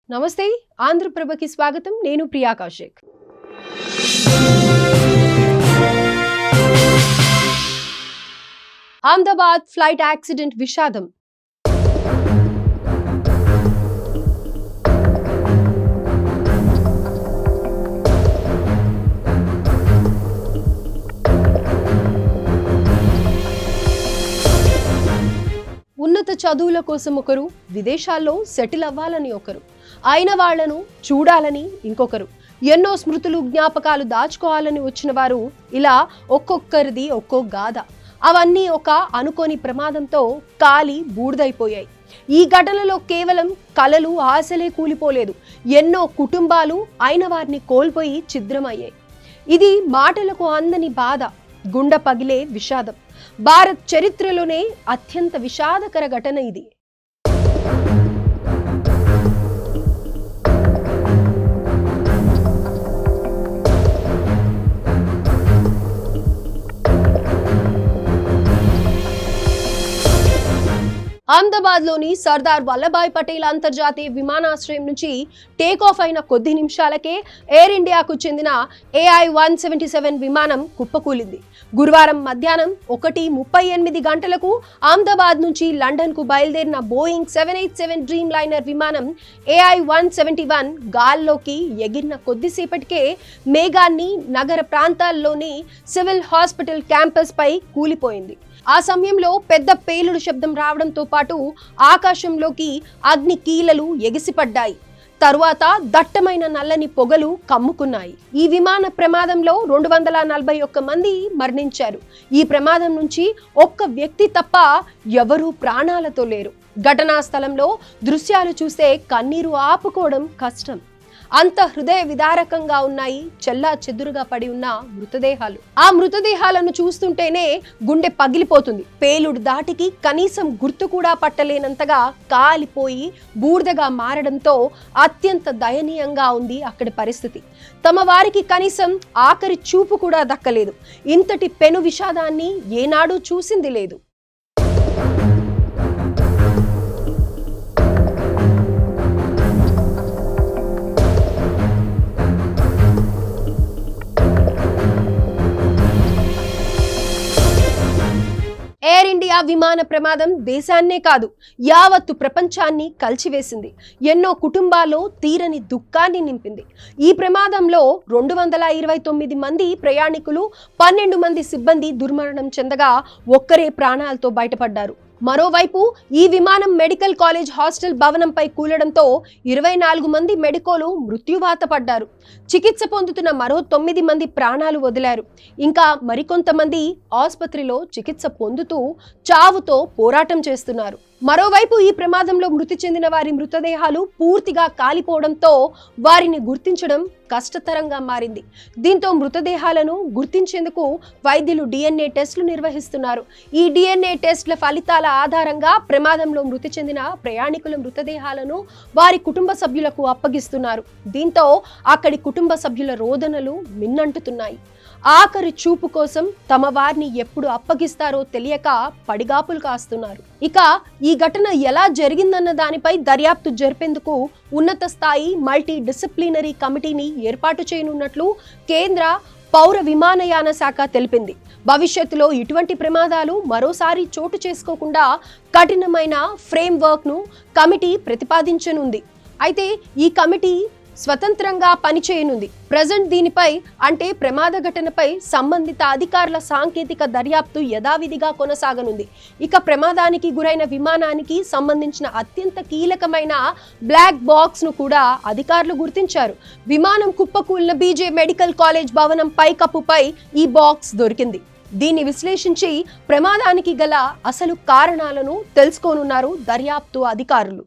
నమస్తే ఆంధ్రప్రభకి స్వాగతం. నేను ప్రియా కౌశిక్. అహ్మదాబాద్ ఫ్లైట్ యాక్సిడెంట్ విషాదం. ఉన్నత చదువుల కోసం ఒకరు, విదేశాల్లో సెటిల్ అవ్వాలని ఒకరు, అయిన వాళ్లను చూడాలని ఇంకొకరు, ఎన్నో స్మృతులు జ్ఞాపకాలు దాచుకోవాలని వచ్చిన వారు ఇలా ఒక్కొక్కరిది ఒక్కో గాథ. అవన్నీ ఒక అనుకోని ప్రమాదంతో కాలి బూడిదైపోయాయి. ఈ ఘటనలో కేవలం కలలు ఆశలే కూలిపోలేదు, ఎన్నో కుటుంబాలు అయిన వారిని కోల్పోయి ఛిద్రమయ్యాయి. ఇది మాటలకు అందని బాధ, గుండె పగిలే విషాదం. భారత్ చరిత్రలోనే అత్యంత విషాదకర ఘటన ఇది. అహ్మదాబాద్ లోని సర్దార్ వల్లభాయ్ పటేల్ అంతర్జాతీయ విమానాశ్రయం నుంచి టేక్ ఆఫ్ అయిన కొద్ది నిమిషాలకే ఎయిర్ ఇండియాకు చెందిన AI-177 విమానం కుప్పకూలింది. గురువారం మధ్యాహ్నం 1:38 గంటలకు అహ్మదాబాద్ నుంచి లండన్ కు బయలుదేరిన బోయింగ్ 787 డ్రీమ్ లైనర్ విమానం AI-171 గాల్లోకి ఎగిరిన కొద్దిసేపటికే మేఘాన్ని నగర ప్రాంతాల్లోని సివిల్ హాస్పిటల్ క్యాంపస్ పై కూలిపోయింది. ఆ సమయంలో పెద్ద పేలుడు శబ్దం రావడంతో పాటు ఆకాశంలోకి అగ్ని కీలలు ఎగిసిపడ్డాయి. తరువాత దట్టమైన నల్లని పొగలు కమ్ముకున్నాయి. ఈ విమాన ప్రమాదంలో 241 మంది మరణించారు. ఈ ప్రమాదం నుంచి ఒక్క వ్యక్తి తప్ప ఎవరూ ప్రాణాలతో లేరు. ఘటనా స్థలంలో దృశ్యాలు చూస్తే కన్నీరు ఆపుకోవడం కష్టం. అంత హృదయ విదారకంగా ఉన్నాయి చెల్లా చెదురుగా పడి ఉన్న మృతదేహాలు. ఆ మృతదేహాలను చూస్తుంటేనే గుండె పగిలిపోతుంది. పేలుడు దాటికి కనీసం గుర్తు కూడా పట్టలేనంతగా కాలిపోయి బూడిదగా మారడంతో అత్యంత దయనీయంగా ఉంది అక్కడి పరిస్థితి. తమ వారికి కనీసం ఆఖరి చూపు కూడా దక్కలేదు. ఇంతటి పెను విషాదాన్ని ఏనాడూ చూసింది లేదు. ఎయిర్ ఇండియా విమాన ప్రమాదం దేశాన్నే కాదు యావత్తు ప్రపంచాన్ని కలిచివేసింది. ఎన్నో కుటుంబాల్లో తీరని దుఃఖాన్ని నింపింది. ఈ ప్రమాదంలో 229 మంది ప్రయాణికులు, 12 మంది సిబ్బంది దుర్మరణం చెందగా ఒక్కరే ప్రాణాలతో బయటపడ్డారు. మరోవైపు ఈ విమానం మెడికల్ కాలేజ్ హాస్టల్ భవనంపై కూలడంతో 24 మంది మెడికోలు మృత్యువాత పడ్డారు. చికిత్స పొందుతున్న మరో 9 మంది ప్రాణాలు వదిలారు. ఇంకా మరికొంతమంది ఆసుపత్రిలో చికిత్స పొందుతూ చావుతో పోరాటం చేస్తున్నారు. మరోవైపు ఈ ప్రమాదంలో మృతి చెందిన వారి మృతదేహాలు పూర్తిగా కాలిపోవడంతో వారిని గుర్తించడం కష్టతరంగా మారింది. దీంతో మృతదేహాలను గుర్తించేందుకు వైద్యులు DNA టెస్టులు నిర్వహిస్తున్నారు. ఈ DNA టెస్టుల ఫలితాల ఆధారంగా ప్రమాదంలో మృతి చెందిన ప్రయాణికుల మృతదేహాలను వారి కుటుంబ సభ్యులకు అప్పగిస్తున్నారు. దీంతో అక్కడి కుటుంబ సభ్యుల రోదనలు మిన్నంటుతున్నాయి. ఆఖరి చూపు కోసం తమ వారిని ఎప్పుడు అప్పగిస్తారో తెలియక పడిగాపులు కాస్తున్నారు. ఇక ఈ ఘటన ఎలా జరిగిందన్న దానిపై దర్యాప్తు జరిపేందుకు ఉన్నత స్థాయి మల్టీ డిసిప్లినరీ కమిటీని ఏర్పాటు చేయనున్నట్లు కేంద్ర పౌర విమానయాన శాఖ తెలిపింది. భవిష్యత్తులో ఇటువంటి ప్రమాదాలు మరోసారి చోటు చేసుకోకుండా కఠినమైన ఫ్రేమ్వర్క్ ను కమిటీ ప్రతిపాదించనుంది. అయితే ఈ కమిటీ స్వతంత్రంగా పనిచేయనుంది. ప్రజెంట్ దీనిపై అంటే ప్రమాద ఘటనపై సంబంధిత అధికారుల సాంకేతిక దర్యాప్తు యథావిధిగా కొనసాగనుంది. ఇక ప్రమాదానికి గురైన విమానానికి సంబంధించిన అత్యంత కీలకమైన బ్లాక్ బాక్స్ ను కూడా అధికారులు గుర్తించారు. విమానం కుప్పకూలిన BJ మెడికల్ కాలేజ్ భవనం పైకప్పుపై ఈ బాక్స్ దొరికింది. దీన్ని విశ్లేషించి ప్రమాదానికి గల అసలు కారణాలను తెలుసుకోనున్నారు దర్యాప్తు అధికారులు.